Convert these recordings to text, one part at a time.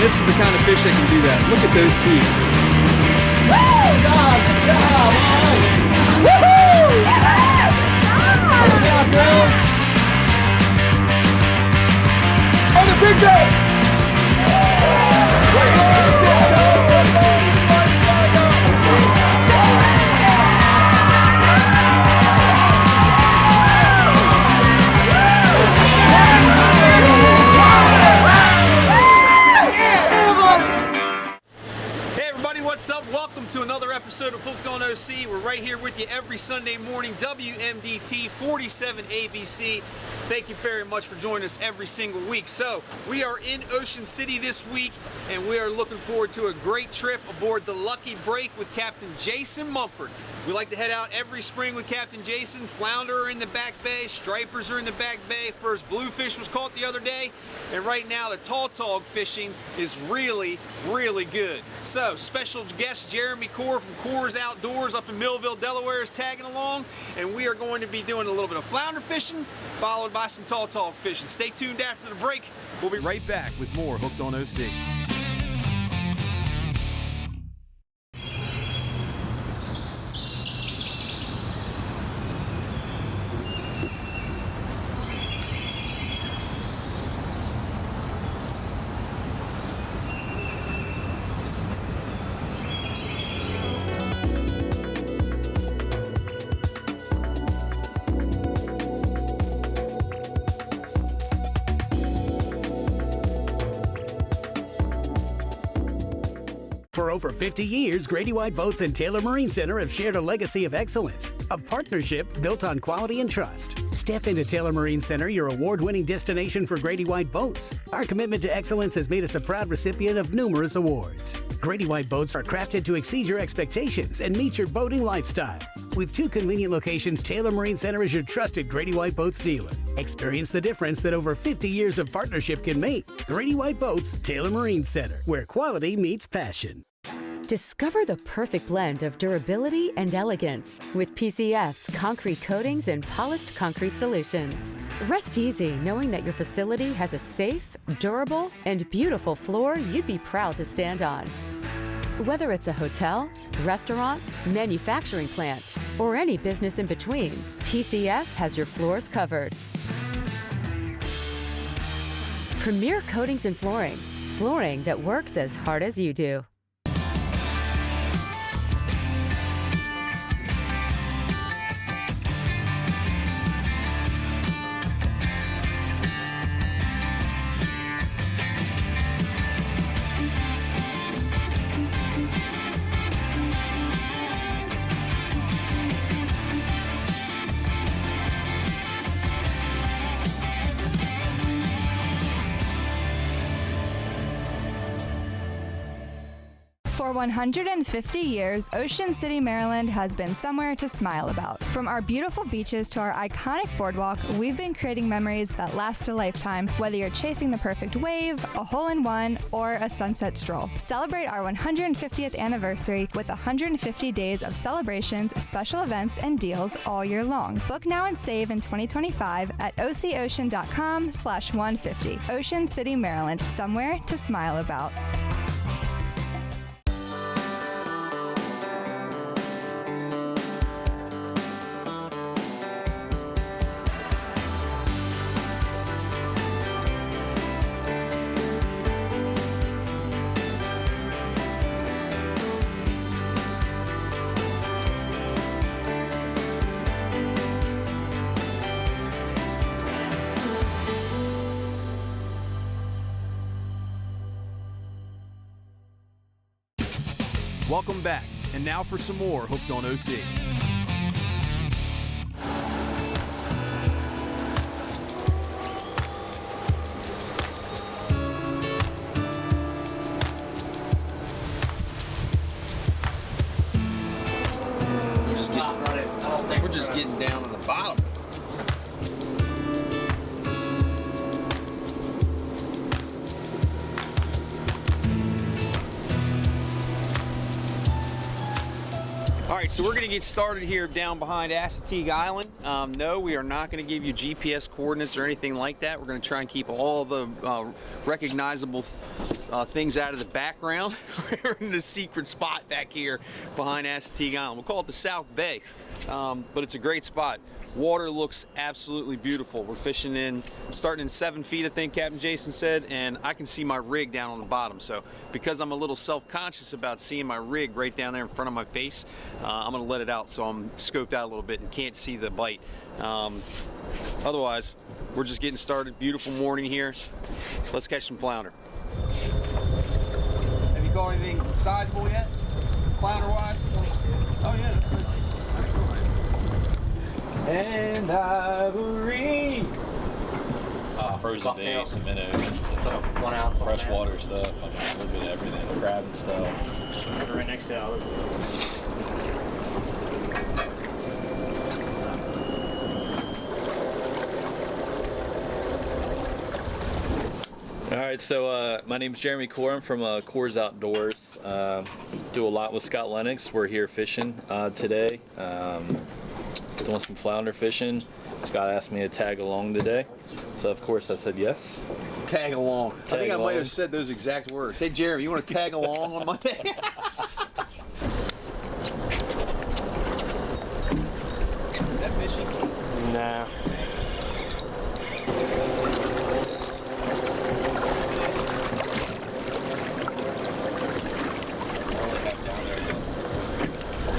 this is the kind of fish that can do that. Look at those teeth. Woo! Good job! Woohoo! Good job, girls! On the big day! What's up? Welcome to another episode of Hooked on OC. We're right here with you every Sunday morning, WMDT 47 ABC. Thank you very much for joining us every single week. So, we are in Ocean City this week, and we are looking forward to a great trip aboard the Lucky Break with Captain Jason Mumford. We like to head out every spring with Captain Jason. Flounder are in the back bay, stripers are in the back bay. First bluefish was caught the other day, and right now the tall fishing is really, really good. So, special guest Jeremy Kohr from Kohr's Outdoors up in Millville, Delaware is tagging along, and we are going to be doing a little bit of flounder fishing, followed by some tall fishing. Stay tuned after the break. We'll be right back with more Hooked on OC. For over 50 years, Grady White Boats and Taylor Marine Center have shared a legacy of excellence, a partnership built on quality and trust. Step into Taylor Marine Center, your award-winning destination for Grady White Boats. Our commitment to excellence has made us a proud recipient of numerous awards. Grady White Boats are crafted to exceed your expectations and meet your boating lifestyle. With 2 convenient locations, Taylor Marine Center is your trusted Grady White Boats dealer. Experience the difference that over 50 years of partnership can make. Grady White Boats, Taylor Marine Center, where quality meets passion. Discover the perfect blend of durability and elegance with PCF's concrete coatings and polished concrete solutions. Rest easy knowing that your facility has a safe, durable, and beautiful floor you'd be proud to stand on. Whether it's a hotel, restaurant, manufacturing plant, or any business in between, PCF has your floors covered. Premier Coatings and Flooring. Flooring that works as hard as you do. For 150 years, Ocean City, Maryland has been somewhere to smile about. From our beautiful beaches to our iconic boardwalk, we've been creating memories that last a lifetime, whether you're chasing the perfect wave, a hole-in-one, or a sunset stroll. Celebrate our 150th anniversary with 150 days of celebrations, special events, and deals all year long. Book now and save in 2025 at ococean.com/150. Ocean City, Maryland, somewhere to smile about. Welcome back, and now for some more Hooked on OC. We're just getting down to the bottom. All right, so we're going to get started here down behind Assateague Island. No, we are not going to give you GPS coordinates or anything like that. We're going to try and keep all the recognizable things out of the background. We're in the secret spot back here behind Assateague Island. We'll call it the South Bay, but it's a great spot. Water looks absolutely beautiful. We're fishing starting in 7 feet, I think Captain Jason said, and I can see my rig down on the bottom. So because I'm a little self-conscious about seeing my rig right down there in front of my face, I'm gonna let it out so I'm scoped out a little bit and can't see the bite. Otherwise, we're just getting started. Beautiful morning here. Let's catch some flounder. Have you caught anything sizable yet, flounder-wise? Oh yeah, that's good. And ivory. Frozen days, some minnows, just 1 ounce on freshwater stuff. I mean, a little bit of everything, crab and stuff. Right next to it. All right, so my name's Jeremy Kohr. I'm from Kohr's Outdoors. Do a lot with Scott Lenox. We're here fishing today. Doing some flounder fishing. Scott asked me to tag along today, so of course I said yes. Tag along. I think I along. might have said those exact words. Hey Jeremy, you want to tag along on Monday? That fishing? Nah.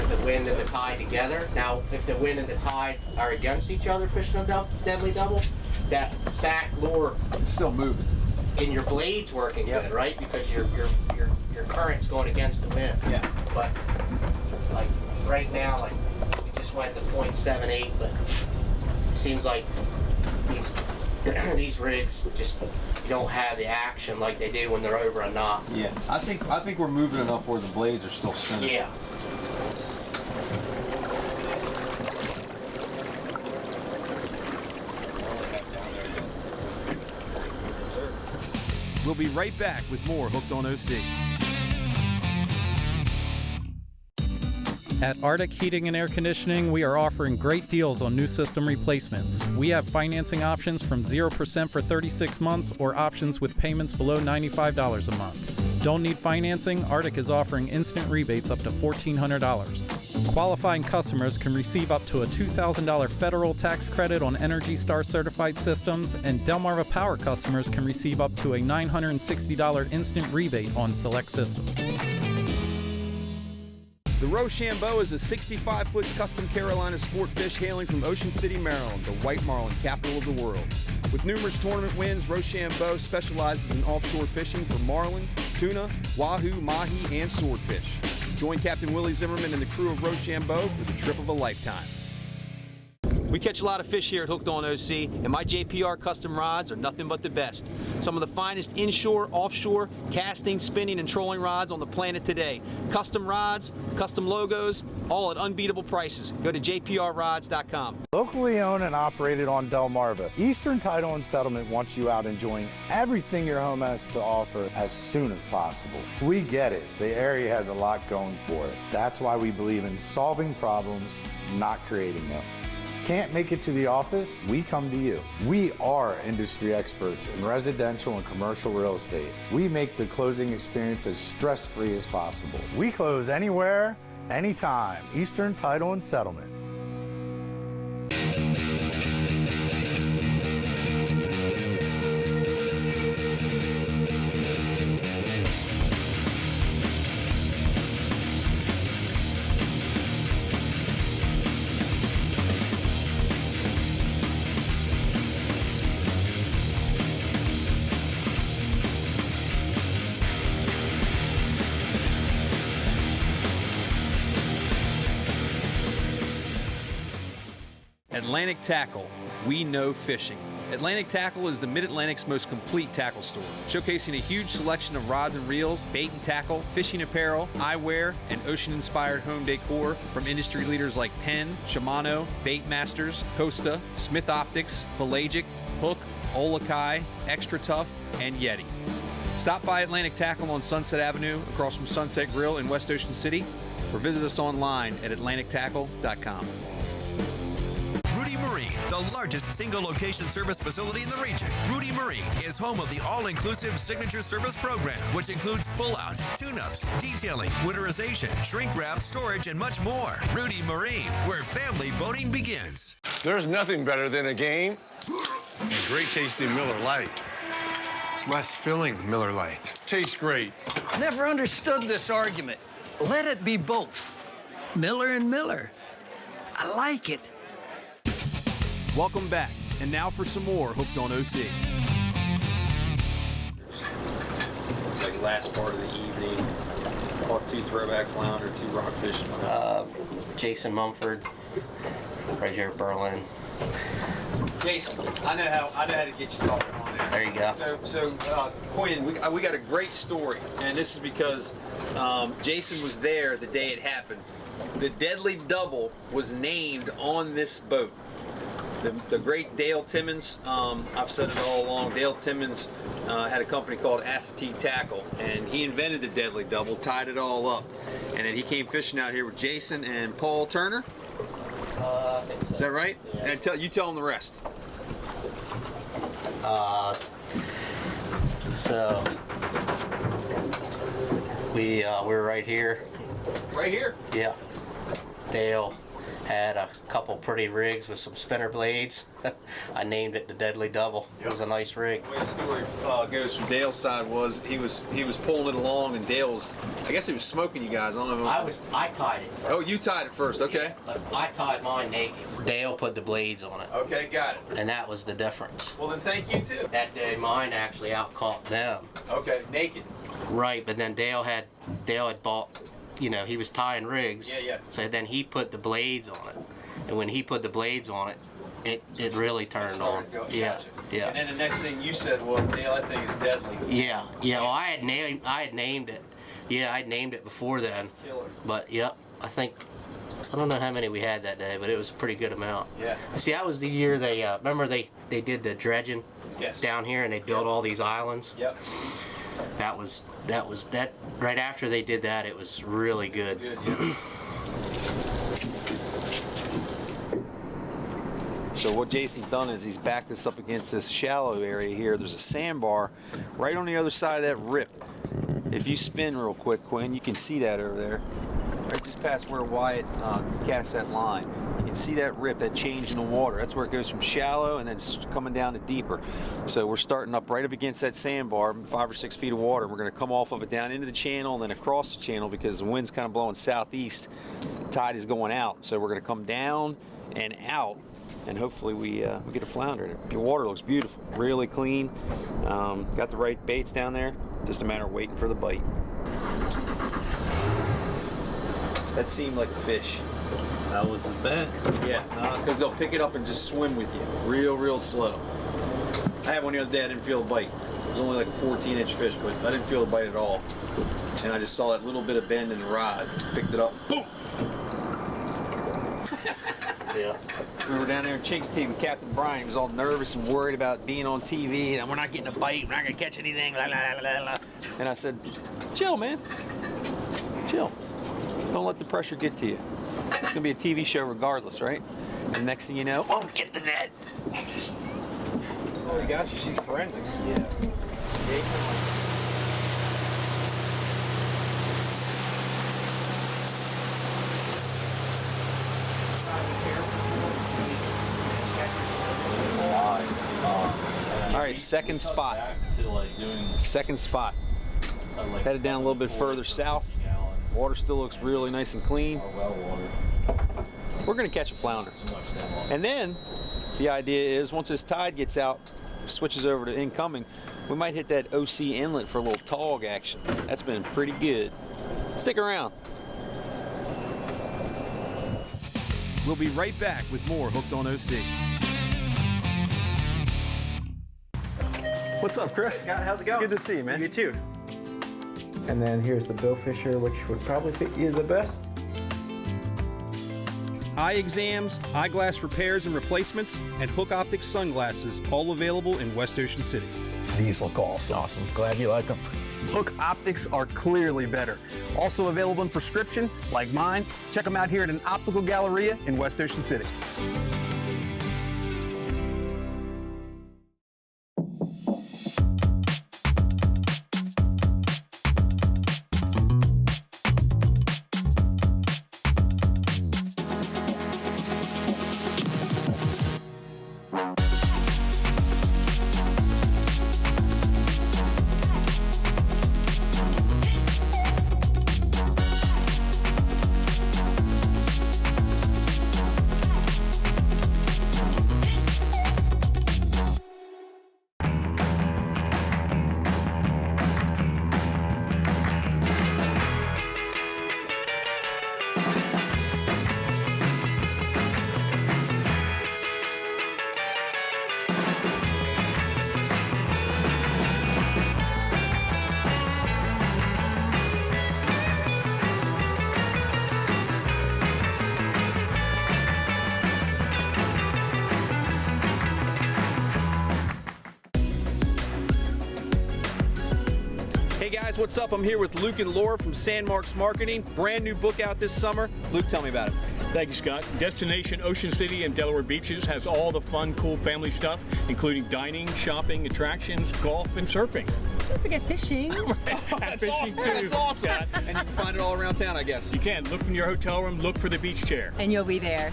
The wind and the tide together. Now, if the wind and the tide are against each other fishing a deadly double, that back lure It's still moving. in your blade's working good, right? Because your current's going against the wind. Yeah. But like right now, like we just went to 0.78, but it seems like these rigs just don't have the action like they do when they're over a knot. Yeah. I think we're moving enough where the blades are still spinning. Yeah. We'll be right back with more Hooked on OC. At Arctic Heating and Air Conditioning, we are offering great deals on new system replacements. We have financing options from 0% for 36 months or options with payments below $95 a month. Don't need financing? Arctic is offering instant rebates up to $1,400. Qualifying customers can receive up to a $2,000 federal tax credit on Energy Star certified systems, and Delmarva Power customers can receive up to a $960 instant rebate on select systems. The Rochambeau is a 65-foot custom Carolina sport fish hailing from Ocean City, Maryland, the white marlin capital of the world. With numerous tournament wins, Rochambeau specializes in offshore fishing for marlin, tuna, wahoo, mahi, and swordfish. Join Captain Willie Zimmerman and the crew of Rochambeau for the trip of a lifetime. We catch a lot of fish here at Hooked on OC, and my JPR custom rods are nothing but the best. Some of the finest inshore, offshore, casting, spinning, and trolling rods on the planet today. Custom rods, custom logos, all at unbeatable prices. Go to jprrods.com. Locally owned and operated on Delmarva, Eastern Title and Settlement wants you out enjoying everything your home has to offer as soon as possible. We get it. The area has a lot going for it. That's why we believe in solving problems, not creating them. Can't make it to the office? We come to you. We are industry experts in residential and commercial real estate. We make the closing experience as stress-free as possible. We close anywhere, anytime. Eastern Title and Settlement. Atlantic Tackle, we know fishing. Atlantic Tackle is the Mid-Atlantic's most complete tackle store, showcasing a huge selection of rods and reels, bait and tackle, fishing apparel, eyewear, and ocean-inspired home decor from industry leaders like Penn, Shimano, Bait Masters, Costa, Smith Optics, Pelagic, Hook, Olakai, Extra Tough, and Yeti. Stop by Atlantic Tackle on Sunset Avenue across from Sunset Grill in West Ocean City, or visit us online at atlantictackle.com. Rudy the largest single-location service facility in the region. Rudy Marine is home of the all-inclusive Signature Service Program, which includes pull-out, tune-ups, detailing, winterization, shrink-wrap, storage, and much more. Rudy Marine, where family boating begins. There's nothing better than a game. A great tasting Miller Lite. It's less filling, Miller Lite. Tastes great. Never understood this argument. Let it be both. Miller and Miller. I like it. Welcome back, and now for some more Hooked on OC. Like last part of the evening, caught 2 throwback flounder, 2 rockfish. Jason Mumford, right here at Berlin. Jason, I know how to get you talking on there. There you go. So Quinn, we got a great story, and this is because Jason was there the day it happened. The Deadly Double was named on this boat. The great Dale Timmons, I've said it all along, Dale Timmons had a company called Acetate Tackle, and he invented the Deadly Double, tied it all up. And then he came fishing out here with Jason and Paul Turner. I think so. Is that right? Yeah. And you tell them the rest. So we were right here. Right here? Yeah. Dale had a couple pretty rigs with some spinner blades. I named it the Deadly Double. It was a nice rig. The way the story goes from Dale's side was he was pulling it along, and I guess he was smoking you guys. I don't know. I tied it first. Oh, you tied it first. Okay. Yeah, but I tied mine naked. Dale put the blades on it. Okay, got it. And that was the difference. Well, then thank you too. That day, mine actually outcaught them. Okay, naked. Right, but then Dale had bought, he was tying rigs. Yeah, yeah. So then he put the blades on it. And when he put the blades on it, it really turned on. Yeah, Gotcha. yeah. And then the next thing you said was, Dale, that thing is deadly. Yeah, yeah. Well, I had named it. Yeah, I had named it before then. But yeah, I don't know how many we had that day, but it was a pretty good amount. Yeah. See, that was the year they remember they did the dredging. Yes. Down here, and they built all these islands. Yep. That was right after they did that. It was really good. Good. Yeah. So what Jason's done is he's backed us up against this shallow area here. There's a sandbar right on the other side of that rip. If you spin real quick, Quinn, you can see that over there. Right just past where Wyatt cast that line. You can see that rip, that change in the water. That's where it goes from shallow and then coming down to deeper. So we're starting up right up against that sandbar, 5 or 6 feet of water. We're going to come off of it down into the channel and then across the channel because the wind's kind of blowing southeast. The tide is going out. So we're going to come down and out, and hopefully we get a flounder. The water looks beautiful, really clean. Got the right baits down there. Just a matter of waiting for the bite. That seemed like a fish. That was his bad. Yeah, because they'll pick it up and just swim with you, real slow. I had one the other day, I didn't feel a bite. It was only like a 14-inch fish, but I didn't feel a bite at all. And I just saw that little bit of bend in the rod, picked it up, boom! Yeah. We were down there in Chincoteague with Captain Brian. He was all nervous and worried about being on TV, and we're not getting a bite, we're not gonna catch anything, la la la la. And I said, chill, man, chill. Don't let the pressure get to you. It's gonna be a TV show regardless, right? And next thing you know, oh, get the net. Oh, he got you. She's forensics. Yeah. All right, second spot. Second spot. Headed down a little bit further south. Water still looks really nice and clean. We're gonna catch a flounder. And then the idea is once this tide gets out, switches over to incoming, we might hit that OC inlet for a little tog action. That's been pretty good. Stick around. We'll be right back with more Hooked on OC. What's up, Chris? Scott, how's it going? Good to see you, man. You too. And then here's the Bill Fisher, which would probably fit you the best. Eye exams, eyeglass repairs and replacements, and Hook Optics sunglasses, all available in West Ocean City. These look awesome. Awesome. Glad you like them. Hook Optics are clearly better. Also available in prescription, like mine. Check them out here at an optical galleria in West Ocean City. guys, what's up? I'm here with Luke and Laura from Sandmarks Marketing. Brand new book out this summer. Luke, tell me about it. Thank you, Scott. Destination Ocean City and Delaware Beaches has all the fun, cool family stuff, including dining, shopping, attractions, golf, and surfing. Don't forget fishing. That's awesome. That's awesome. Scott. And you can find it all around town, I guess. You can. Look in your hotel room, look for the beach chair. And you'll be there.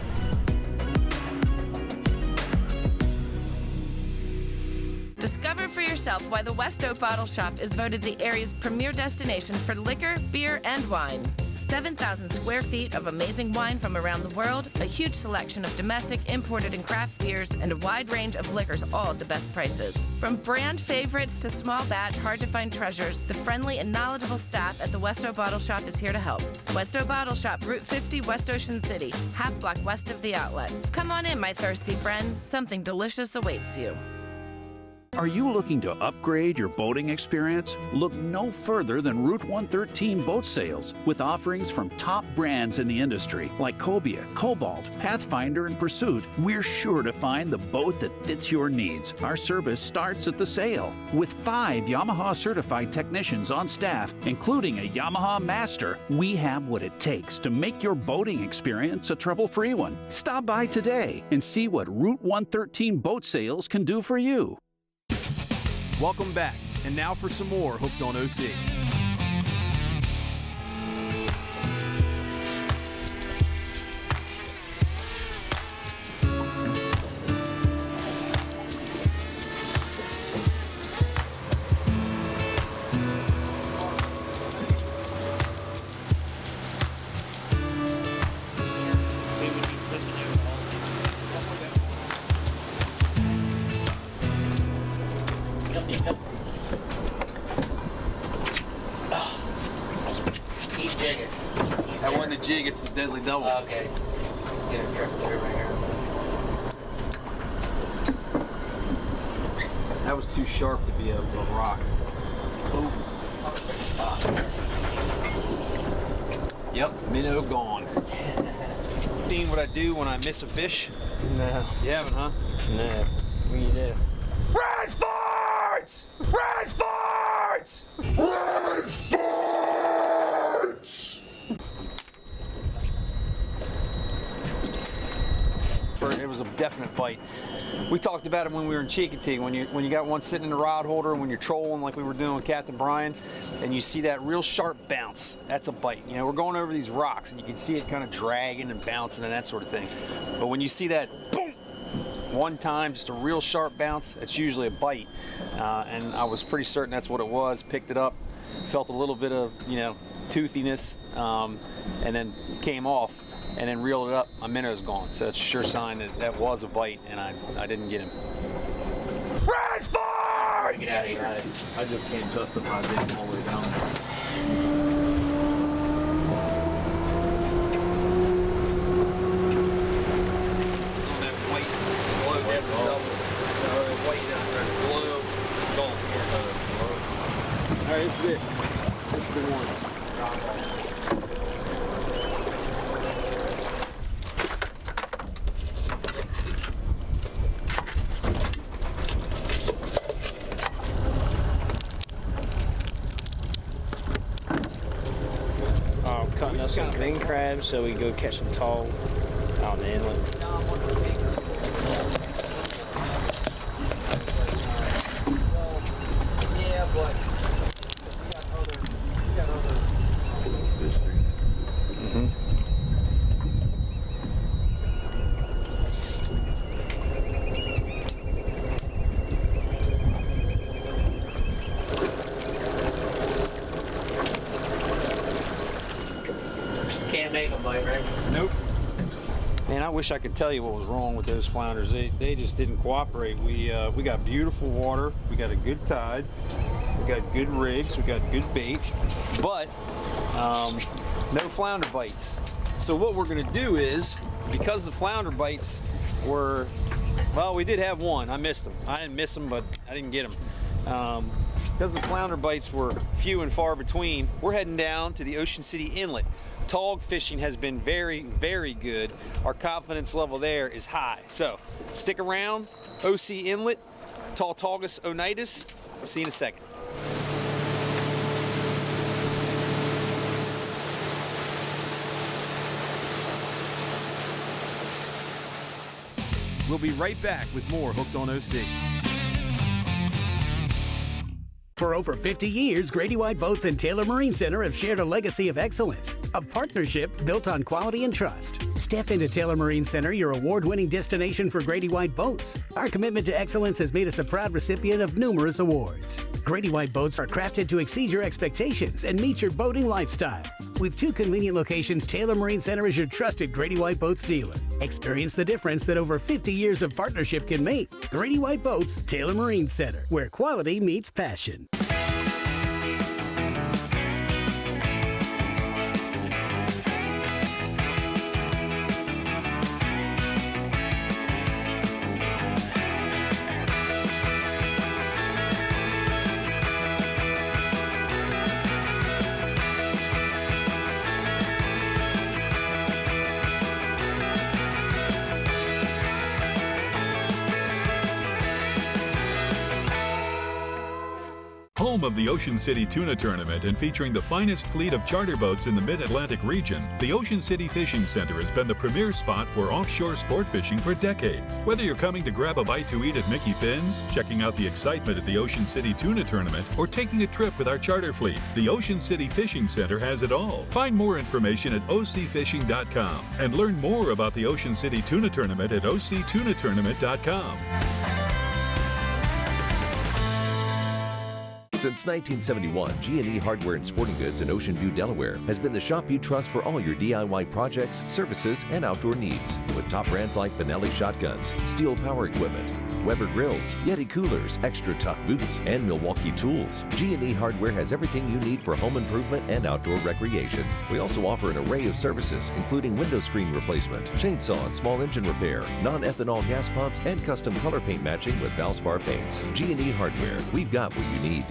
Discover for yourself why the Westo Bottle Shop is voted the area's premier destination for liquor, beer, and wine. 7,000 square feet of amazing wine from around the world, a huge selection of domestic, imported, and craft beers, and a wide range of liquors, all at the best prices. From brand favorites to small batch, hard-to-find treasures, the friendly and knowledgeable staff at the Westo Bottle Shop is here to help. Westo Bottle Shop, Route 50, West Ocean City, half block west of the outlets. Come on in, my thirsty friend. Something delicious awaits you. Are you looking to upgrade your boating experience? Look no further than Route 113 Boat Sales, with offerings from top brands in the industry like Cobia, Cobalt, Pathfinder, and Pursuit. We're sure to find the boat that fits your needs. Our service starts at the sale. With 5 Yamaha certified technicians on staff, including a Yamaha Master, we have what it takes to make your boating experience a trouble-free one. Stop by today and see what Route 113 Boat Sales can do for you. Welcome back. And now for some more Hooked on OC. That wasn't a jig, it's the deadly double. Okay. Get a triple here right here. That was too sharp to be a rock. Oh. Yep, minnow gone. Seen what I do when I miss a fish? No. You haven't, huh? No. What do you do? Red farts! Red farts! Red farts! It was a definite bite. We talked about it when we were in Chicotee, when you got one sitting in the rod holder, when you're trolling like we were doing with Captain Brian, and you see that real sharp bounce, that's a bite. You know, we're going over these rocks, and you can see it kind of dragging and bouncing and that sort of thing. But when you see that boom, one time, just a real sharp bounce, it's usually a bite. And I was pretty certain that's what it was. Picked it up, felt a little bit of, you know, toothiness, and then came off. And then reeled it up, my minnow's gone. So it's a sure sign that that was a bite, and I didn't get him. Red farts! Get out of here. I just can't justify being all the way down there. It's on that white glow, deadly double. White glow, gone. All right, this is it. This is the one. Cutting up some green crabs so we can go catch some tall out in the inlet. Yeah, but we got other fish there. Can't make them bite, right? Nope. Man, I wish I could tell you what was wrong with those flounders. They just didn't cooperate. We got beautiful water. We got a good tide. We got good rigs. We got good bait. But no flounder bites. So what we're going to do is, because the flounder bites were, well, we did have one. I missed them. I didn't miss them, but I didn't get them. Because the flounder bites were few and far between, we're heading down to the Ocean City Inlet. Tog fishing has been very, very good. Our confidence level there is high. So stick around. OC Inlet, Tautaugus Onitis. See you in a second. We'll be right back with more Hooked on OC. For over 50 years, Grady White Boats and Taylor Marine Center have shared a legacy of excellence, a partnership built on quality and trust. Step into Taylor Marine Center, your award-winning destination for Grady White Boats. Our commitment to excellence has made us a proud recipient of numerous awards. Grady White Boats are crafted to exceed your expectations and meet your boating lifestyle. With 2 convenient locations, Taylor Marine Center is your trusted Grady White Boats dealer. Experience the difference that over 50 years of partnership can make. Grady White Boats, Taylor Marine Center, where quality meets passion. Home of the Ocean City Tuna Tournament and featuring the finest fleet of charter boats in the Mid-Atlantic region, the Ocean City Fishing Center has been the premier spot for offshore sport fishing for decades. Whether you're coming to grab a bite to eat at Mickey Finn's, checking out the excitement at the Ocean City Tuna Tournament, or taking a trip with our charter fleet, the Ocean City Fishing Center has it all. Find more information at ocfishing.com and learn more about the Ocean City Tuna Tournament at octunatournament.com. Since 1971, G&E Hardware and Sporting Goods in Ocean View, Delaware has been the shop you trust for all your DIY projects, services, and outdoor needs. With top brands like Benelli shotguns, Steel power equipment, Weber grills, Yeti coolers, Extra Tough boots, and Milwaukee tools, G&E Hardware has everything you need for home improvement and outdoor recreation. We also offer an array of services, including window screen replacement, chainsaw and small engine repair, non-ethanol gas pumps, and custom color paint matching with Valspar paints. G&E Hardware, we've got what you need.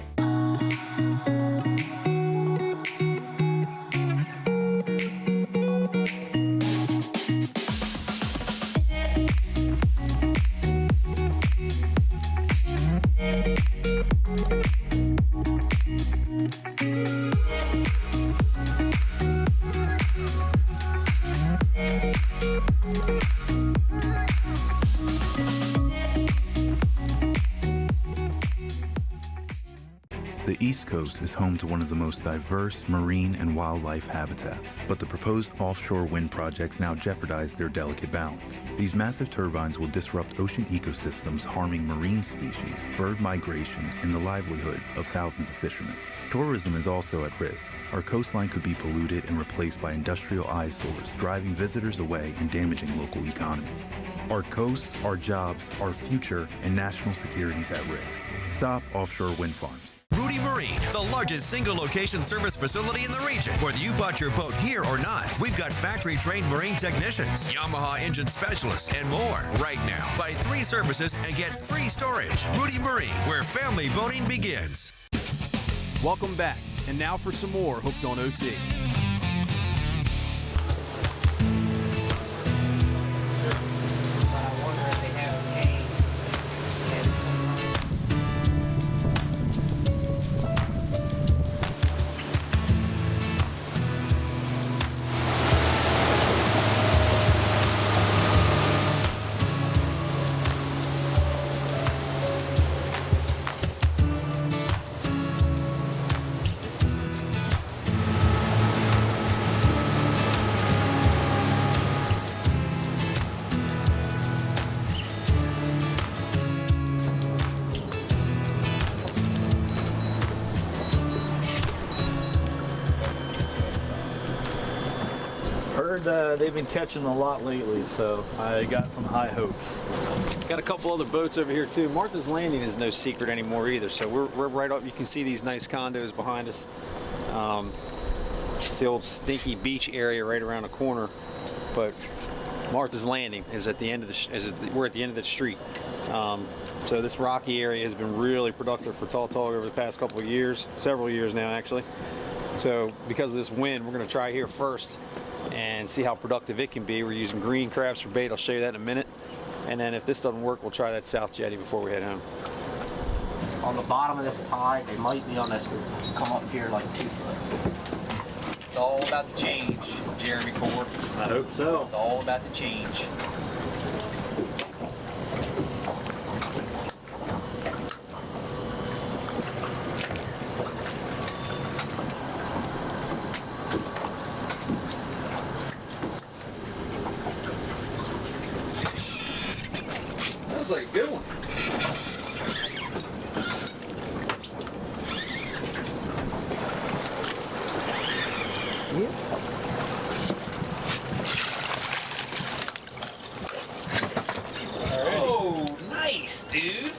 The East Coast is home to one of the most diverse marine and wildlife habitats, but the proposed offshore wind projects now jeopardize their delicate balance. These massive turbines will disrupt ocean ecosystems, harming marine species, bird migration, and the livelihood of thousands of fishermen. Tourism is also at risk. Our coastline could be polluted and replaced by industrial eyesores, driving visitors away and damaging local economies. Our coasts, our jobs, our future, and national security is at risk. Stop offshore wind farms. Rudy Marine, the largest single-location service facility in the region. Whether you bought your boat here or not, we've got factory-trained marine technicians, Yamaha engine specialists, and more. Right now, buy 3 services and get free storage. Rudy Marine, where family boating begins. Welcome back, and now for some more Hooked on OC. They've been catching a lot lately, so I got some high hopes. Got a couple other boats over here too. Martha's Landing is no secret anymore either, so we're right up. You can see these nice condos behind us. It's the old stinky beach area right around the corner, but Martha's Landing is at the end of we're at the end of the street. So this rocky area has been really productive for tautog over the past couple of years, several years now actually. So because of this wind, we're going to try here first and see how productive it can be. We're using green crabs for bait. I'll show you that in a minute. And then if this doesn't work, we'll try that south jetty before we head home. On the bottom of this tide, they might be on this, come up here like 2 foot. It's all about the change, Jeremy Kohr. I hope so. It's all about the change. like a good one. Oh, nice, dude.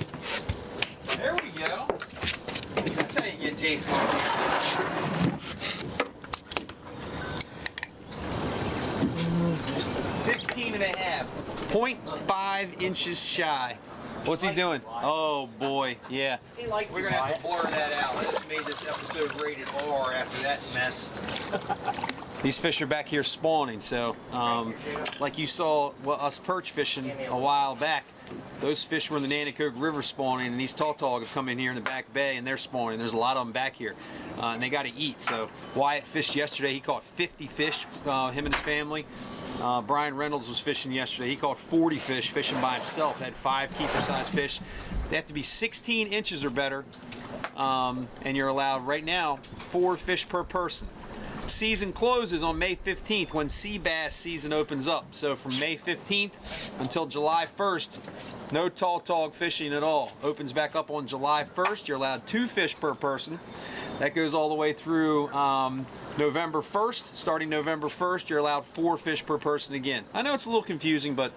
There we go. That's how you get Jason. 15 and a half. 0.5 inches shy. What's he doing? Oh boy, yeah. We're gonna have to blur that out. I just made this episode rated R after that mess. These fish are back here spawning, so like you saw us perch fishing a while back, those fish were in the Nanticoke River spawning, and these tautog have come in here in the back bay and they're spawning. There's a lot of them back here, and they got to eat. So Wyatt fished yesterday. He caught 50 fish, him and his family. Brian Reynolds was fishing yesterday. He caught 40 fish fishing by himself. Had 5 keeper-sized fish. They have to be 16 inches or better, and you're allowed right now 4 fish per person. Season closes on May 15th when sea bass season opens up. So from May 15th until July 1st, no tautog fishing at all. Opens back up on July 1st. You're allowed 2 fish per person. That goes all the way through November 1st. Starting November 1st, you're allowed 4 fish per person again. I know it's a little confusing, but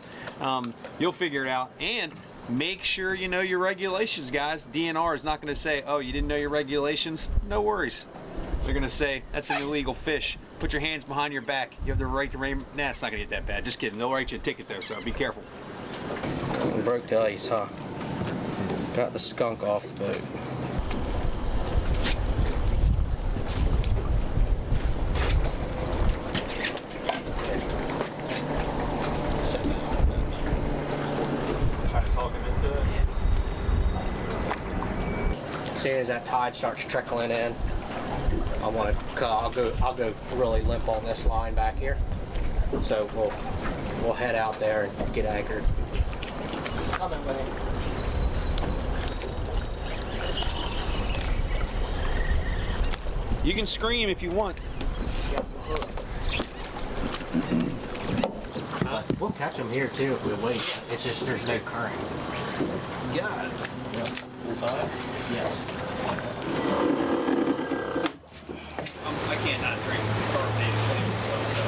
you'll figure it out. And make sure you know your regulations, guys. DNR is not going to say, oh, you didn't know your regulations? No worries. They're going to say, that's an illegal fish. Put your hands behind your back. You have the right to remain. Nah, it's not going to get that bad. Just kidding. They'll write you a ticket, though, so be careful. Broke the ice, huh? Got the skunk off the boat. As soon as that tide starts trickling in, I'll go really limp on this line back here. So we'll head out there and get anchored. Coming with You can scream if you want. We'll catch them here too if we wait. It's just there's no current. Got it. Yep. That's all right? Yes. I can't not drink carbonated stuff, so.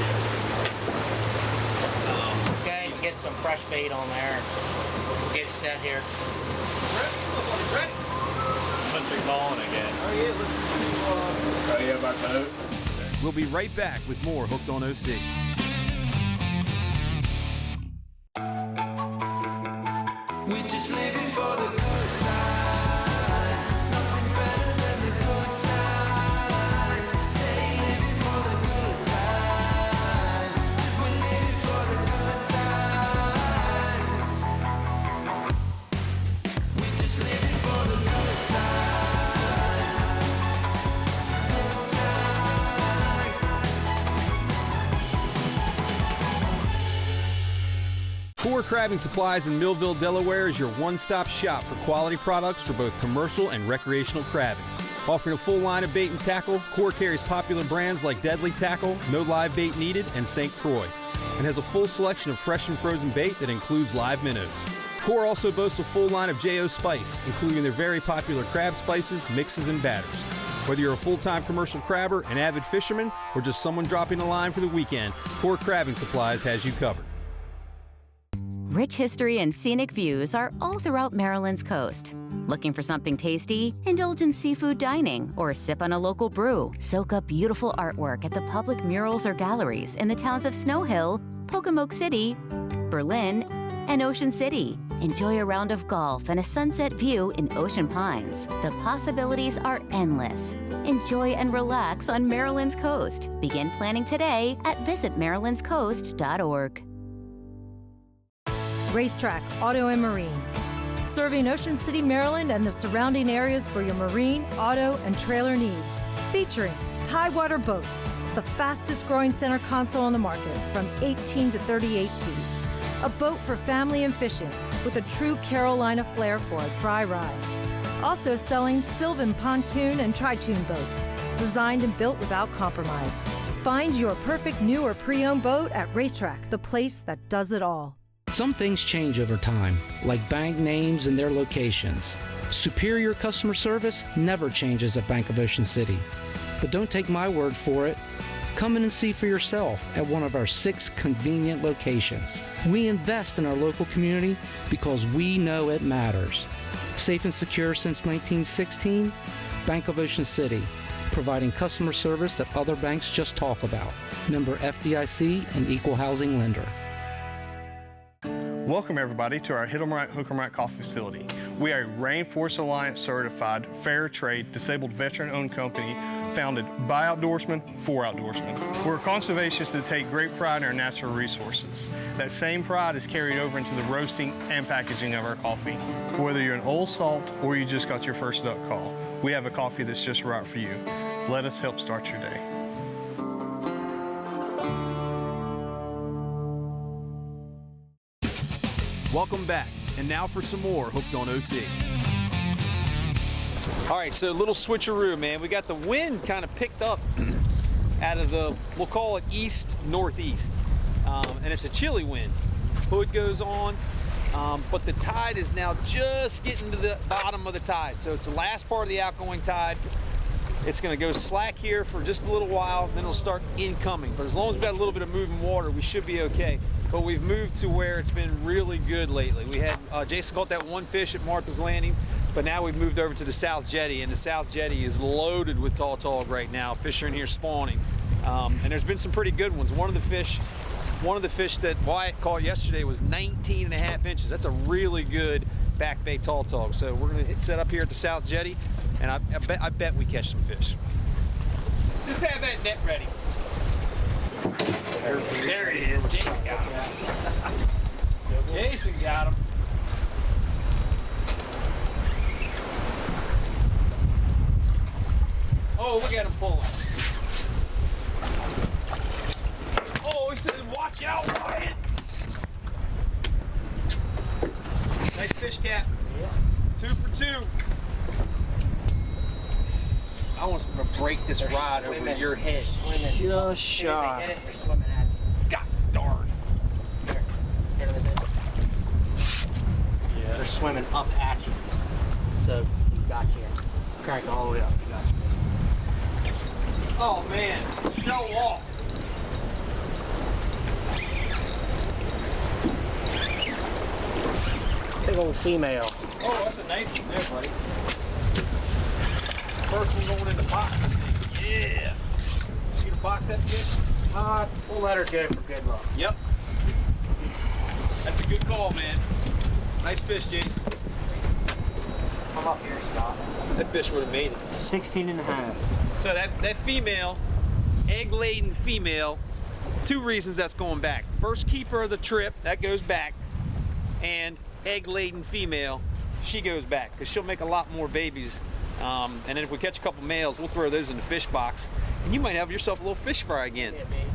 Okay, get some fresh bait on there. Get set here. Ready? Country calling again. Oh yeah, Oh yeah, my boat. We'll be right back with more Hooked on OC. We just living for the good times. Nothing better than the good times. Say living for the good times. We're living for the good times. We just living for the good times. Good times. Kohr Crabbing Supplies in Millville, Delaware is your one-stop shop for quality products for both commercial and recreational crabbing. Offering a full line of bait and tackle, Kohr carries popular brands like Deadly Tackle, No Live Bait Needed, and St. Croix, and has a full selection of fresh and frozen bait that includes live minnows. Kohr also boasts a full line of J.O. Spice, including their very popular crab spices, mixes, and batters. Whether you're a full-time commercial crabber, an avid fisherman, or just someone dropping a line for the weekend, Kohr Crabbing Supplies has you covered. Rich history and scenic views are all throughout Maryland's coast. Looking for something tasty? Indulge in seafood dining or sip on a local brew. Soak up beautiful artwork at the public murals or galleries in the towns of Snow Hill, Pocomoke City, Berlin, and Ocean City. Enjoy a round of golf and a sunset view in Ocean Pines. The possibilities are endless. Enjoy and relax on Maryland's coast. Begin planning today at visitmarylandscoast.org. Racetrack Auto and Marine. Serving Ocean City, Maryland and the surrounding areas for your marine, auto, and trailer needs. Featuring Tidewater Boats, the fastest growing center console on the market from 18 to 38 feet. A boat for family and fishing with a true Carolina flair for a dry ride. Also selling Sylvan pontoon and tri-tune boats, designed and built without compromise. Find your perfect new or pre-owned boat at Racetrack, the place that does it all. Some things change over time, like bank names and their locations. Superior customer service never changes at Bank of Ocean City. But don't take my word for it. Come in and see for yourself at one of our 6 convenient locations. We invest in our local community because we know it matters. Safe and secure since 1916, Bank of Ocean City, providing customer service that other banks just talk about. Member FDIC and equal housing lender. Welcome everybody to our Hickory Hookham Coffee facility. We are a Rainforest Alliance certified, fair trade, disabled veteran-owned company founded by outdoorsmen for outdoorsmen. We're conservationists that take great pride in our natural resources. That same pride is carried over into the roasting and packaging of our coffee. Whether you're an old salt or you just got your first duck call, we have a coffee that's just right for you. Let us help start your day. Welcome back, and now for some more Hooked on OC. All right, so a little switcheroo, man. We got the wind kind of picked up out of the, we'll call it east-northeast, and it's a chilly wind. Hood goes on, but the tide is now just getting to the bottom of the tide, so it's the last part of the outgoing tide. It's going to go slack here for just a little while, then it'll start incoming. But as long as we've got a little bit of moving water, we should be okay. But we've moved to where it's been really good lately. We had, Jason caught that one fish at Martha's Landing, but now we've moved over to the South Jetty, and the South Jetty is loaded with tautog right now. Fish are in here spawning. And there's been some pretty good ones. One of the fish that Wyatt caught yesterday was 19.5 inches. That's a really good back bay tautog. So we're gonna set up here at the South Jetty, and I bet we catch some fish. Just have that net ready. There it is. Jason got him. Jason got him. Oh, look at him pulling. Oh, he said, watch out, Wyatt. Nice fish, Cap. 2 for 2. I want to break this rod over your head. Just shy. They're swimming at you. God darn. Here, let me see. Yeah. They're swimming up at you. So, you got you. Crank all the way up. You got you. Oh, man. Show off. Big old female. Oh, that's a nice one there, buddy. First one going in the box. Yeah. See the box that fish? We'll let her go for good luck. Yep. That's a good call, man. Nice fish, Jace. Come up here, Scott. That fish would have made it. 16.5. So that female, egg-laden female, 2 reasons that's going back. First keeper of the trip, that goes back. And egg-laden female, she goes back because she'll make a lot more babies. And then if we catch a couple males, we'll throw those in the fish box, and you might have yourself a little fish fry again. Yeah, baby.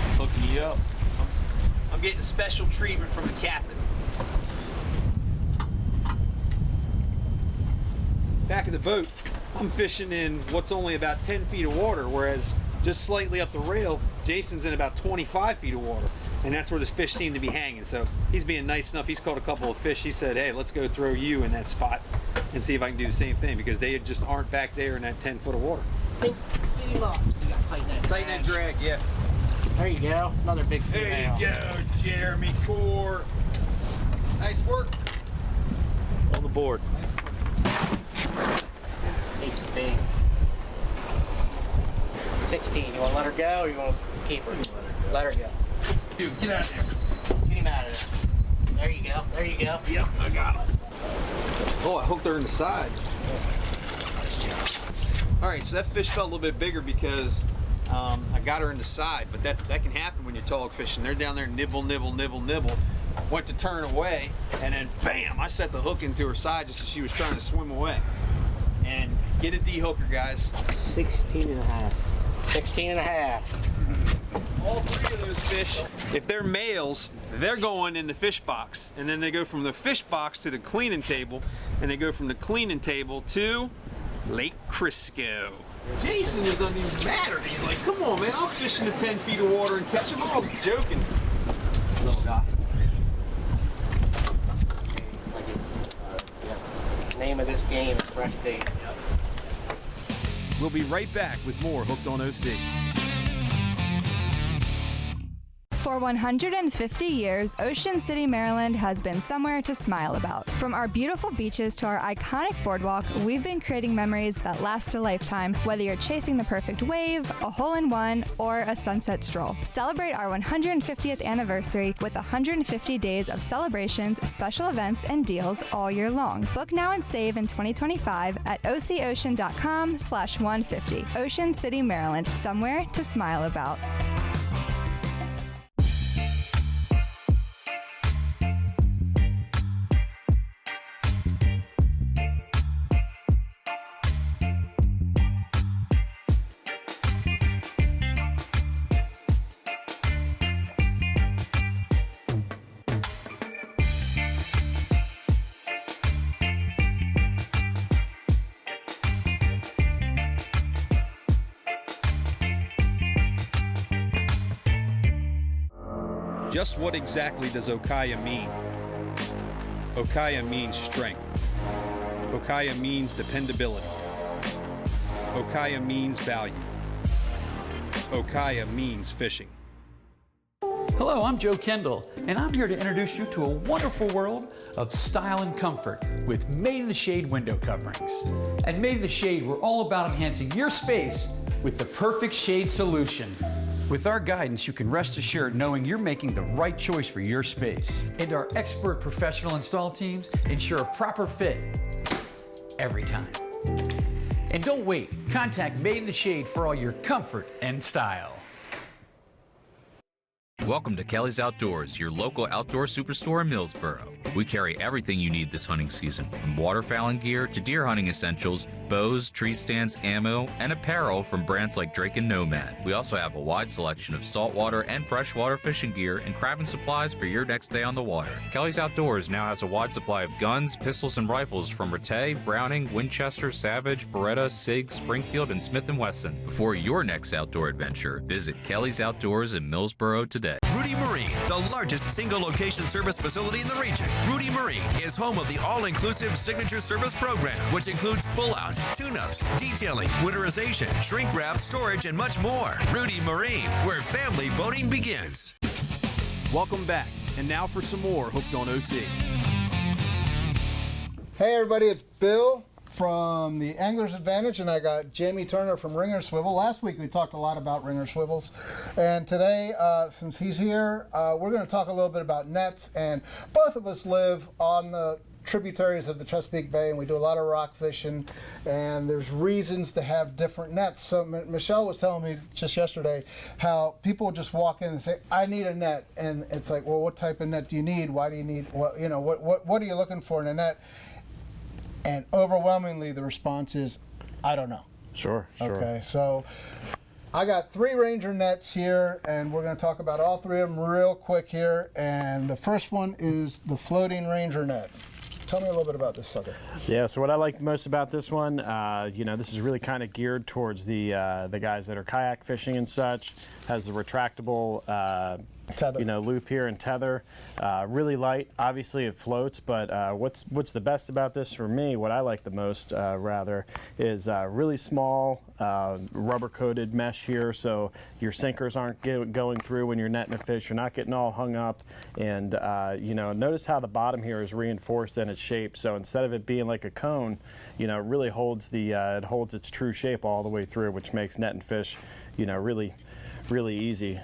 It's hooking you up. I'm getting special treatment from the captain. Back of the boat, I'm fishing in what's only about 10 feet of water, whereas just slightly up the rail, Jason's in about 25 feet of water. And that's where this fish seemed to be hanging. So he's being nice enough. He's caught a couple of fish. He said, hey, let's go throw you in that spot and see if I can do the same thing, because they just aren't back there in that 10 foot of water. Tighten that drag, yeah. There you go. Another big female. There you go, Jeremy Kohr. Nice work. On the board. Nice big. 16. You want to let her go or you want to keep her? Let her go. Dude, get out of there. Get him out of there. There you go. There you go. Yep, I got him. Oh, I hooked her in the side. All right, so that fish felt a little bit bigger because I got her in the side, but that can happen when you're tog fishing. They're down there nibble, nibble, nibble, nibble. Went to turn away, and then bam, I set the hook into her side just as she was trying to swim away. And get a de-hooker, guys. 16.5. 16.5. All 3 of those fish, if they're males, they're going in the fish box, and then they go from the fish box to the cleaning table, and they go from the cleaning table to Lake Crisco. Jason, it doesn't even matter. He's like, come on, man, I'll fish in the 10 feet of water and catch them. I was joking. Little guy. Name of this game is Fresh Bait. We'll be right back with more Hooked on OC. For 150 years, Ocean City, Maryland has been somewhere to smile about. From our beautiful beaches to our iconic boardwalk, we've been creating memories that last a lifetime, whether you're chasing the perfect wave, a hole-in-one, or a sunset stroll. Celebrate our 150th anniversary with 150 days of celebrations, special events, and deals all year long. Book now and save in 2025 at ococean.com/150. Ocean City, Maryland, somewhere to smile about. Just what exactly does Okaya mean? Okaya means strength. Okaya means dependability. Okaya means value. Okaya means fishing. Hello, I'm Joe Kendall, and I'm here to introduce you to a wonderful world of style and comfort with Made in the Shade window coverings. At Made in the Shade, we're all about enhancing your space with the perfect shade solution. With our guidance, you can rest assured knowing you're making the right choice for your space. And our expert professional install teams ensure a proper fit every time. And don't wait, contact Made in the Shade for all your comfort and style. Welcome to Kelly's Outdoors, your local outdoor superstore in Millsboro. We carry everything you need this hunting season, from waterfowling gear to deer hunting essentials, bows, tree stands, ammo, and apparel from brands like Drake and Nomad. We also have a wide selection of saltwater and freshwater fishing gear and crabbing supplies for your next day on the water. Kelly's Outdoors now has a wide supply of guns, pistols, and rifles from Rattay, Browning, Winchester, Savage, Beretta, Sig, Springfield, and Smith & Wesson. Before your next outdoor adventure, visit Kelly's Outdoors in Millsboro today. Rudy Marine, the largest single location service facility in the region. Rudy Marine is home of the all-inclusive signature service program, which includes pull-out, tune-ups, detailing, winterization, shrink wrap, storage, and much more. Rudy Marine, where family boating begins. Welcome back, and now for some more Hooked on OC. Hey everybody, it's Bill from the Angler's Advantage, and I got Jamie Turner from Ringer Swivel. Last week we talked a lot about Ringer Swivels, and today, since he's here, we're going to talk a little bit about nets. And both of us live on the tributaries of the Chesapeake Bay, and we do a lot of rock fishing, and there's reasons to have different nets. So Michelle was telling me just yesterday how people just walk in and say, I need a net, and it's like, well, what type of net do you need? Why do you need, what are you looking for in a net? And overwhelmingly, the response is, I don't know. Sure. Okay, so I got 3 Ranger nets here, and we're going to talk about all 3 of them real quick here. And the first one is the floating Ranger net. Tell me a little bit about this sucker. Yeah, so what I like most about this one, this is really kind of geared towards the guys that are kayak fishing and such. Has the retractable tether. Loop here and tether. Really light. Obviously it floats, but what's the best about this for me, what I like the most rather, is really small rubber coated mesh here, so your sinkers aren't going through when you're netting a fish. You're not getting all hung up, and notice how the bottom here is reinforced in its shape. So instead of it being like a cone, it really holds it holds its true shape all the way through, which makes netting fish, really easy.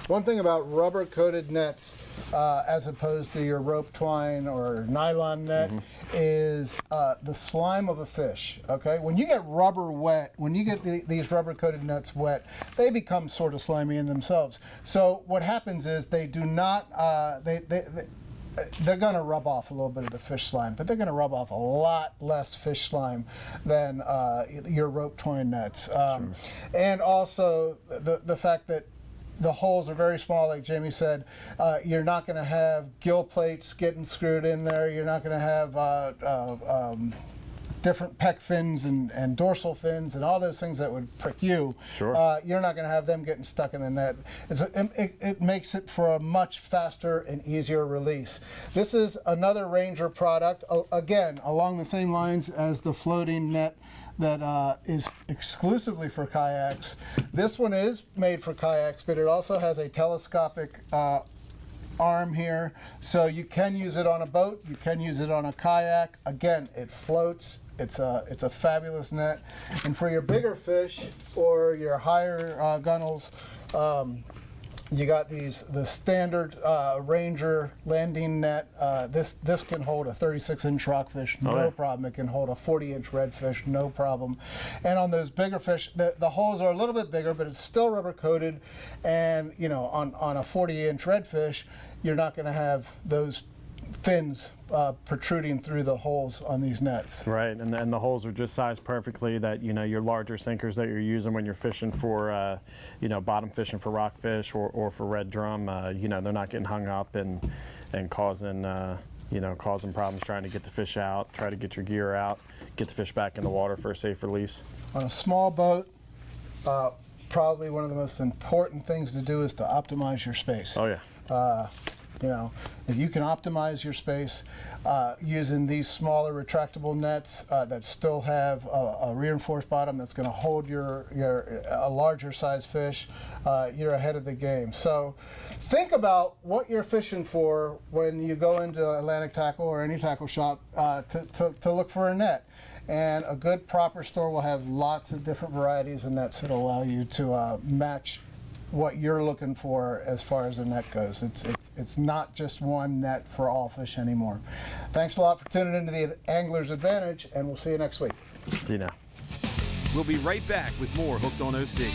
One thing about rubber-coated nets, as opposed to your rope twine or nylon net, is the slime of a fish. Okay, when you get rubber wet, when you get these rubber-coated nets wet, they become sort of slimy in themselves. So what happens is they do not. They're going to rub off a little bit of the fish slime, but they're going to rub off a lot less fish slime than your rope twine nets. And also the fact that the holes are very small, like Jamie said. You're not going to have gill plates getting screwed in there. You're not going to have different pec fins and dorsal fins and all those things that would prick you, Sure. You're not going to have them getting stuck in the net. It makes it for a much faster and easier release. This is another Ranger product, again, along the same lines as the floating net that is exclusively for kayaks. This one is made for kayaks, but it also has a telescopic arm here, so you can use it on a boat, you can use it on a kayak. Again, it floats. It's a fabulous net. And for your bigger fish or your higher gunnels, you got the standard Ranger landing net. This can hold a 36-inch rockfish, no problem. It can hold a 40-inch redfish, no problem. And on those bigger fish, the holes are a little bit bigger, but it's still rubber coated. And on a 40-inch redfish, you're not going to have those fins protruding through the holes on these nets. Right, and the holes are just sized perfectly that your larger sinkers that you're using when you're fishing for bottom fishing for rockfish or for red drum, they're not getting hung up and causing causing problems trying to get the fish out, try to get your gear out, get the fish back in the water for a safe release. On a small boat, probably one of the most important things to do is to optimize your space. Oh yeah. If you can optimize your space using these smaller retractable nets that still have a reinforced bottom that's going to hold a larger size fish, you're ahead of the game. So think about what you're fishing for when you go into Atlantic Tackle or any tackle shop to look for a net. And a good proper store will have lots of different varieties of nets that allow you to match what you're looking for as far as a net goes. It's not just one net for all fish anymore. Thanks a lot for tuning into the Angler's Advantage, and we'll see you next week. See you now. We'll be right back with more Hooked on OC.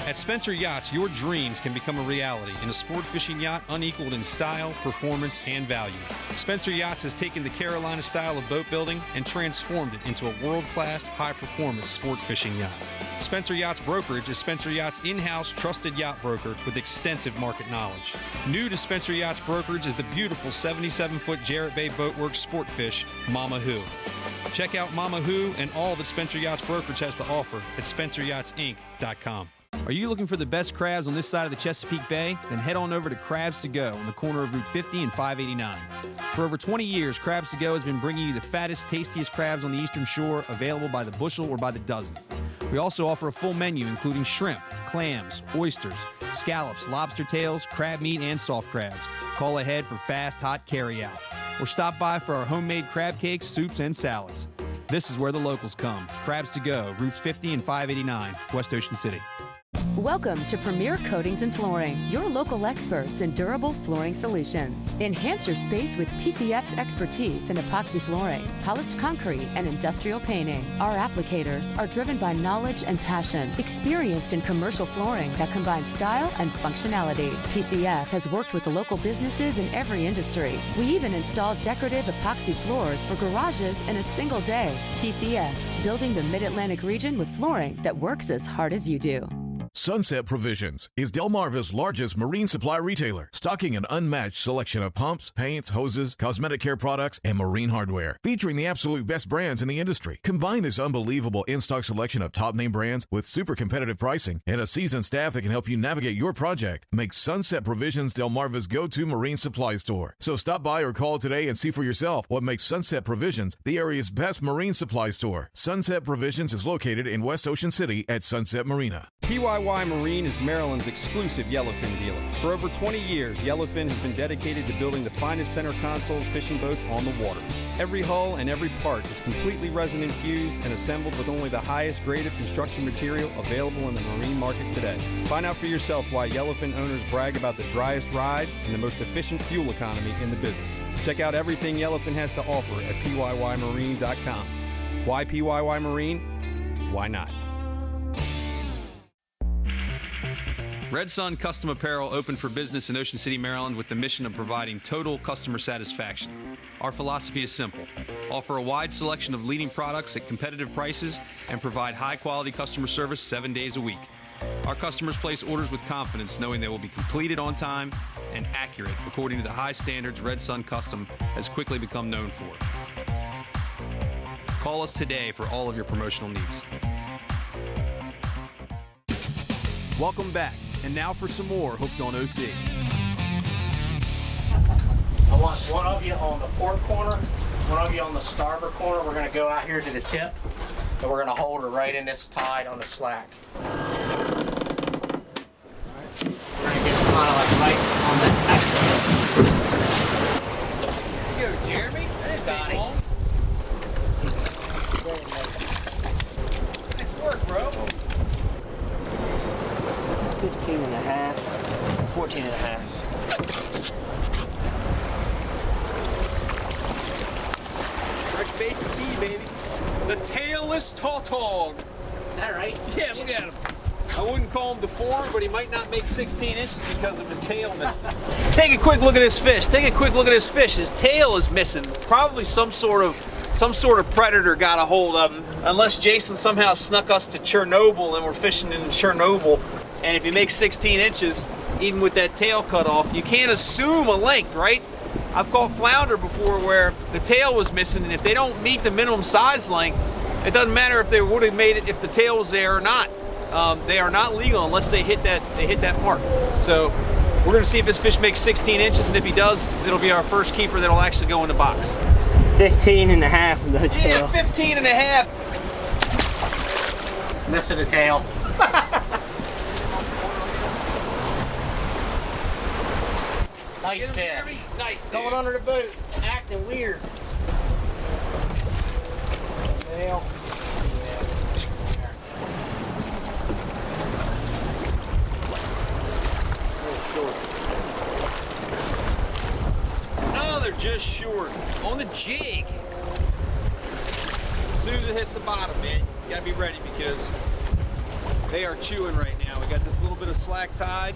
At Spencer Yachts, your dreams can become a reality in a sport fishing yacht unequaled in style, performance, and value. Spencer Yachts has taken the Carolina style of boat building and transformed it into a world-class, high-performance sport fishing yacht. Spencer Yachts Brokerage is Spencer Yachts' in-house trusted yacht broker with extensive market knowledge. New to Spencer Yachts Brokerage is the beautiful 77-foot Jarrett Bay Boatworks sport fish, Mama Who. Check out Mama Who and all that Spencer Yachts Brokerage has to offer at SpencerYachtsInc.com. Are you looking for the best crabs on this side of the Chesapeake Bay? Then head on over to Crabs to Go on the corner of Route 50 and 589. For over 20 years, Crabs to Go has been bringing you the fattest, tastiest crabs on the Eastern Shore, available by the bushel or by the dozen. We also offer a full menu including shrimp, clams, oysters, scallops, lobster tails, crab meat, and soft crabs. Call ahead for fast, hot carry-out. Or stop by for our homemade crab cakes, soups, and salads. This is where the locals come. Crabs to Go, Routes 50 and 589, West Ocean City. Welcome to Premier Coatings and Flooring, your local experts in durable flooring solutions. Enhance your space with PCF's expertise in epoxy flooring, polished concrete, and industrial painting. Our applicators are driven by knowledge and passion, experienced in commercial flooring that combines style and functionality. PCF has worked with the local businesses in every industry. We even installed decorative epoxy floors for garages in a single day. PCF, building the Mid-Atlantic region with flooring that works as hard as you do. Sunset Provisions is Delmarva's largest marine supply retailer, stocking an unmatched selection of pumps, paints, hoses, cosmetic care products, and marine hardware, featuring the absolute best brands in the industry. Combine this unbelievable in-stock selection of top-name brands with super competitive pricing and a seasoned staff that can help you navigate your project. Make Sunset Provisions Delmarva's go-to marine supply store. So stop by or call today and see for yourself what makes Sunset Provisions the area's best marine supply store. Sunset Provisions is located in West Ocean City at Sunset Marina. PYY Marine is Maryland's exclusive yellowfin dealer. For over 20 years, Yellowfin has been dedicated to building the finest center console fishing boats on the water. Every hull and every part is completely resin infused and assembled with only the highest grade of construction material available in the marine market today. Find out for yourself why Yellowfin owners brag about the driest ride and the most efficient fuel economy in the business. Check out everything Yellowfin has to offer at PYYmarine.com. Why PYY Marine? Why not? Red Sun Custom Apparel opened for business in Ocean City, Maryland with the mission of providing total customer satisfaction. Our philosophy is simple. Offer a wide selection of leading products at competitive prices and provide high-quality customer service 7 days a week. Our customers place orders with confidence, knowing they will be completed on time and accurate according to the high standards Red Sun Custom has quickly become known for. Call us today for all of your promotional needs. Welcome back, and now for some more Hooked on OC. I want one of you on the port corner, one of you on the starboard corner. We're going to go out here to the tip, and we're going to hold her right in this tide on the slack. We're going to get kind of like right on that axle. There you go, Jeremy. Scotty. Nice work, bro. 15 and a half, 14 and a half. Fresh baits and key, baby. The tailless tautog. Is that right? Yeah, look at him. I wouldn't call him deformed, but he might not make 16 inches because of his tail missing. Take a quick look at this fish. Take a quick look at this fish. His tail is missing. Probably some sort of predator got a hold of him. Unless Jason somehow snuck us to Chernobyl and we're fishing in Chernobyl. And if you make 16 inches, even with that tail cut off, you can't assume a length, right? I've caught flounder before where the tail was missing, and if they don't meet the minimum size length, it doesn't matter if they would have made it if the tail was there or not. They are not legal unless they hit that mark. So we're going to see if this fish makes 16 inches, and if he does, it'll be our first keeper that'll actually go in the box. 15 and a half of the tail. Yeah, 15 and a half. Missing the tail. Nice fish. Nice, dude. Going under the boat, acting weird. Tail. No, they're just short. On the jig. As soon as it hits the bottom, man, you gotta be ready because they are chewing right now. We got this little bit of slack tide.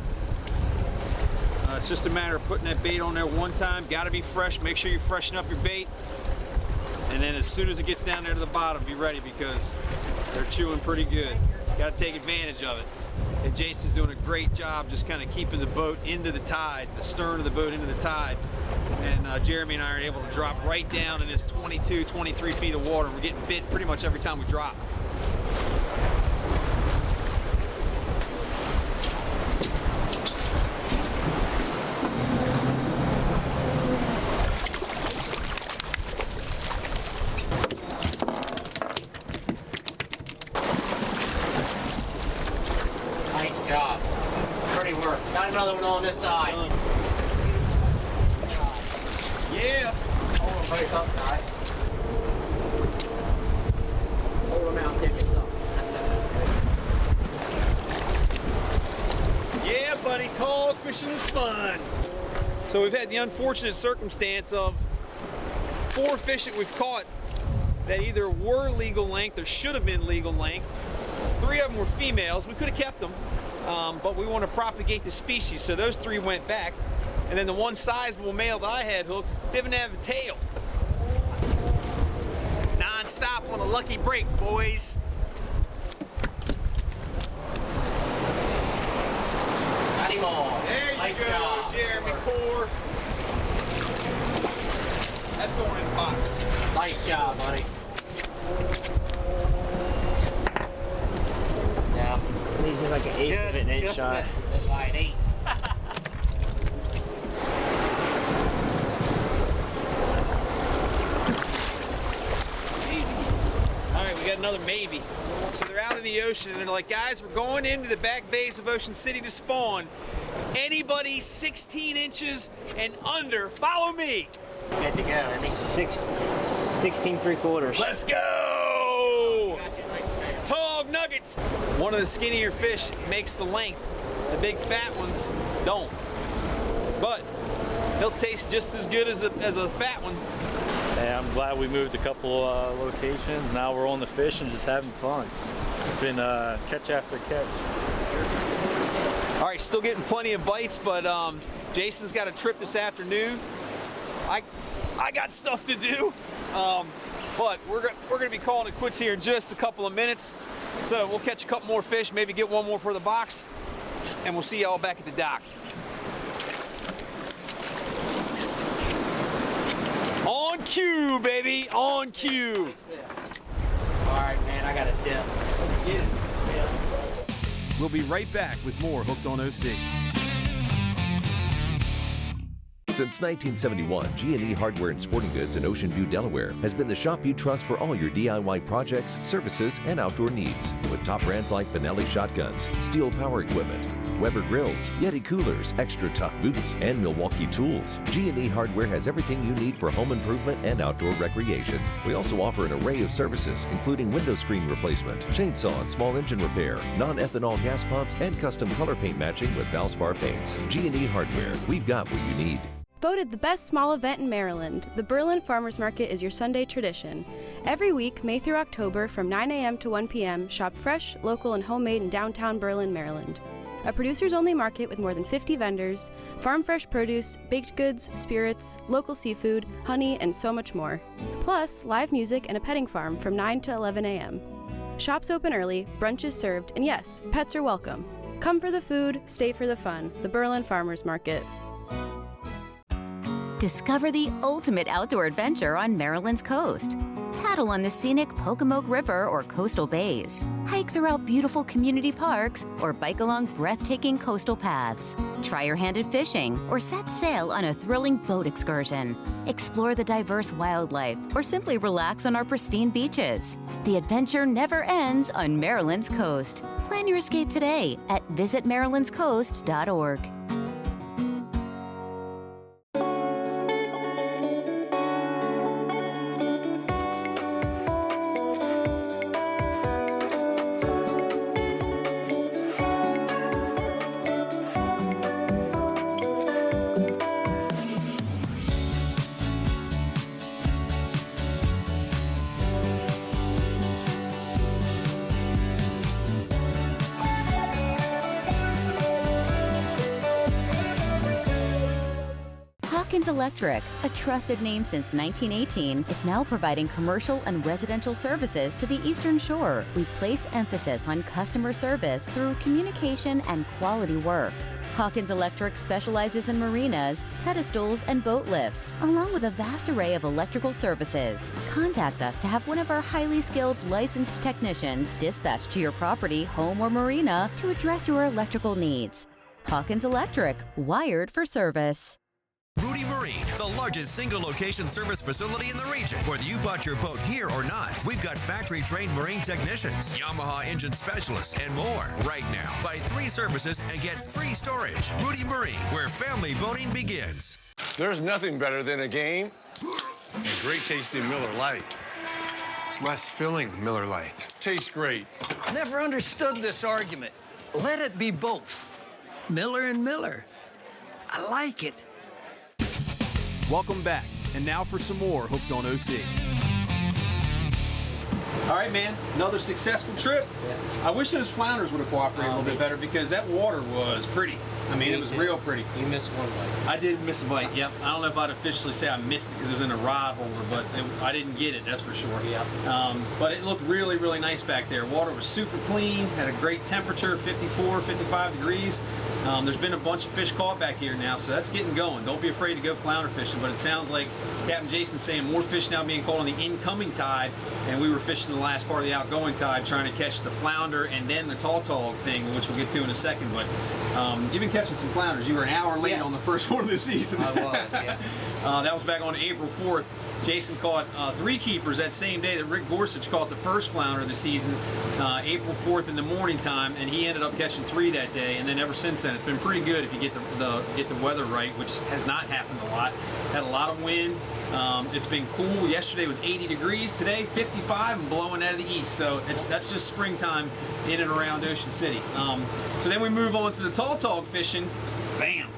It's just a matter of putting that bait on there one time. Gotta be fresh. Make sure you freshen up your bait. And then as soon as it gets down there to the bottom, be ready because they're chewing pretty good. Gotta take advantage of it. And Jason's doing a great job just kind of keeping the boat into the tide, the stern of the boat into the tide. And Jeremy and I are able to drop right down in this 22, 23 feet of water. We're getting bit pretty much every time we drop. Nice job. Pretty work. Got another one on this side. Yeah. Hold them both up, guys. Hold them out, take us up. Yeah, buddy, tog fishing is fun. So we've had the unfortunate circumstance of 4 fish that we've caught that either were legal length or should have been legal length. 3 of them were females. We could have kept them, but we want to propagate the species, so those 3 went back. And then the one sizable male that I had hooked didn't have a tail. Non-stop on a lucky break, boys. Got him on. There you Nice go, job. Jeremy Kohr. That's going in the box. Nice job, buddy. Yeah. These are like an eighth of an inch just shot. misses it by an eighth. Alright, we got another maybe. So they're out in the ocean and they're like, guys, we're going into the back bays of Ocean City to spawn. Anybody 16 inches and under, follow me. Good to go, Andy. 16 3/4. Let's go! Tog nuggets. One of the skinnier fish makes the length. The big fat ones don't. But he'll taste just as good as a fat one. Yeah, I'm glad we moved a couple locations. Now we're on the fish and just having fun. It's been catch after catch. All right, still getting plenty of bites, but Jason's got a trip this afternoon. I got stuff to do. But we're going to be calling it quits here in just a couple of minutes. So we'll catch a couple more fish, maybe get one more for the box, and we'll see y'all back at the dock. On cue, baby, on cue. All right, man, I got a dip. Let's get it. We'll be right back with more Hooked on OC. Since 1971, G&E Hardware and Sporting Goods in Ocean View, Delaware has been the shop you trust for all your DIY projects, services, and outdoor needs. With top brands like Benelli shotguns, Steel power equipment, Weber grills, Yeti coolers, extra tough boots, and Milwaukee tools, G&E Hardware has everything you need for home improvement and outdoor recreation. We also offer an array of services, including window screen replacement, chainsaw and small engine repair, non-ethanol gas pumps, and custom color paint matching with Valspar paints. G&E Hardware, we've got what you need. Voted the best small event in Maryland, the Berlin Farmers Market is your Sunday tradition. Every week, May through October, from 9 a.m. to 1 p.m., shop fresh, local, and homemade in downtown Berlin, Maryland. A producers-only market with more than 50 vendors, farm-fresh produce, baked goods, spirits, local seafood, honey, and so much more. Plus, live music and a petting farm from 9 to 11 a.m. Shops open early, brunch is served, and yes, pets are welcome. Come for the food, stay for the fun. The Berlin Farmers Market. Discover the ultimate outdoor adventure on Maryland's coast. Paddle on the scenic Pocomoke River or coastal bays. Hike throughout beautiful community parks or bike along breathtaking coastal paths. Try your hand at fishing or set sail on a thrilling boat excursion. Explore the diverse wildlife or simply relax on our pristine beaches. The adventure never ends on Maryland's coast. Plan your escape today at visitmarylandscoast.org. Electric, a trusted name since 1918, is now providing commercial and residential services to the Eastern Shore. We place emphasis on customer service through communication and quality work. Hawkins Electric specializes in marinas, pedestals, and boat lifts, along with a vast array of electrical services. Contact us to have one of our highly skilled licensed technicians dispatched to your property, home, or marina to address your electrical needs. Hawkins Electric, wired for service. Rudy Marine, the largest single-location service facility in the region. Whether you bought your boat here or not, we've got factory-trained marine technicians, Yamaha engine specialists, and more. Right now, buy 3 services and get free storage. Rudy Marine, where family boating begins. There's nothing better than a game. A great tasting Miller Lite. It's less filling than Miller Lite. Tastes great. Never understood this argument. Let it be both. Miller and Miller. I like it. Welcome back, and now for some more Hooked on OC. All right, man, another successful trip. Yeah. I wish those flounders would have cooperated a little bit better because that water was pretty. I mean, it was real pretty. You missed one bite. I did miss a bite, yep. I don't know if I'd officially say I missed it because it was in a rod holder, but I didn't get it, that's for sure. Yeah. But it looked really, really nice back there. Water was super clean, had a great temperature, 54, 55 degrees. There's been a bunch of fish caught back here now, so that's getting going. Don't be afraid to go flounder fishing, but it sounds like Captain Jason's saying more fish now being caught on the incoming tide, and we were fishing the last part of the outgoing tide trying to catch the flounder and then the tautog thing, which we'll get to in a second. But you've been catching some flounders. You were an hour late on the first one of the season. I was, yeah. That was back on April 4th. Jason caught 3 keepers that same day that Rick Gorsuch caught the first flounder of the season, April 4th in the morning time, and he ended up catching 3 that day. And then ever since then, it's been pretty good if you get the weather right, which has not happened a lot. Had a lot of wind. It's been cool. Yesterday was 80 degrees. Today 55 and blowing out of the east. So that's just springtime in and around Ocean City. So then we move on to the tautog fishing. Bam.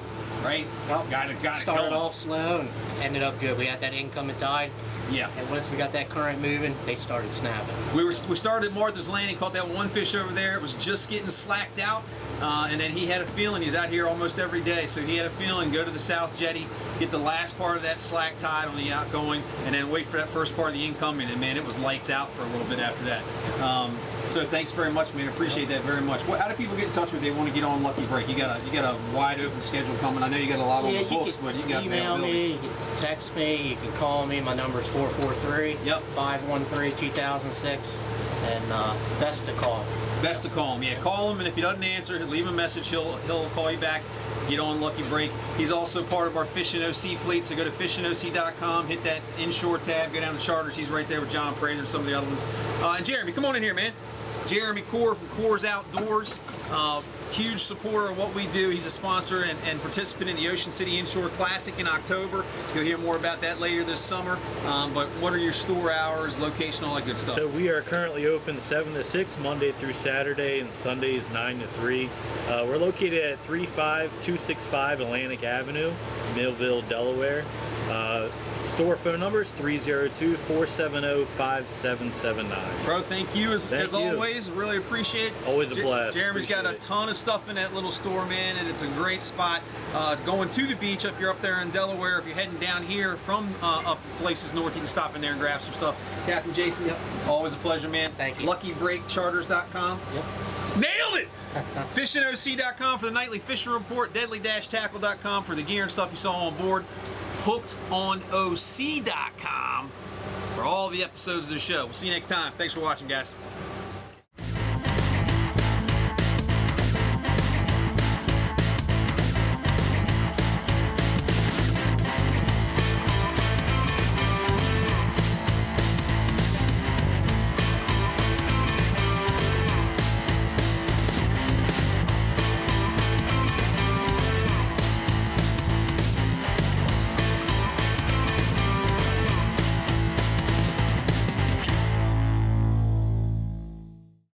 Right? Oh, got it started going. off slow and ended up good. We had that incoming tide. Yeah. And once we got that current moving, they started snapping. We started at Martha's Landing, caught that one fish over there. It was just getting slacked out, and then he had a feeling. He's out here almost every day, so he had a feeling. Go to the South Jetty, get the last part of that slack tide on the outgoing, and then wait for that first part of the incoming. And man, it was lights out for a little bit after that. So thanks very much, man. Appreciate that very much. How do people get in touch with you? They want to get on Lucky Break. You got a wide open schedule coming. I know you got a lot on the books, but you got email me, you can text me, you can call me. My number is 443-513-2006, and best to call. Best to call him. Yeah, call him, and if he doesn't answer, leave him a message. He'll call you back. Get on Lucky Break. He's also part of our Fishing OC fleet, so go to fishingoc.com, hit that inshore tab, go down to charters. He's right there with John Prater and some of the other ones. And Jeremy, come on in here, man. Jeremy Kohr from Kohr's Outdoors. Huge supporter of what we do. He's a sponsor and participant in the Ocean City Inshore Classic in October. You'll hear more about that later this summer. But what are your store hours, location, all that good stuff? So we are currently open 7 to 6, Monday through Saturday, and Sundays 9 to 3. We're located at 35265 Atlantic Avenue, Millville, Delaware. Store phone number is 302-470-5779. Bro, thank you as always. Really appreciate it. Always a blast. Jeremy's got a ton of stuff in that little store, man, and it's a great spot. Going to the beach, if you're up there in Delaware, if you're heading down here from up places north, you can stop in there and grab some stuff. Captain Jason, always a pleasure, man. Thank you. LuckyBreakCharters.com. Yep. Nailed it! FishingOC.com for the nightly fishing report. Deadly-tackle.com for the gear and stuff you saw on board. HookedOnOC.com for all the episodes of the show. We'll see you next time. Thanks for watching, guys.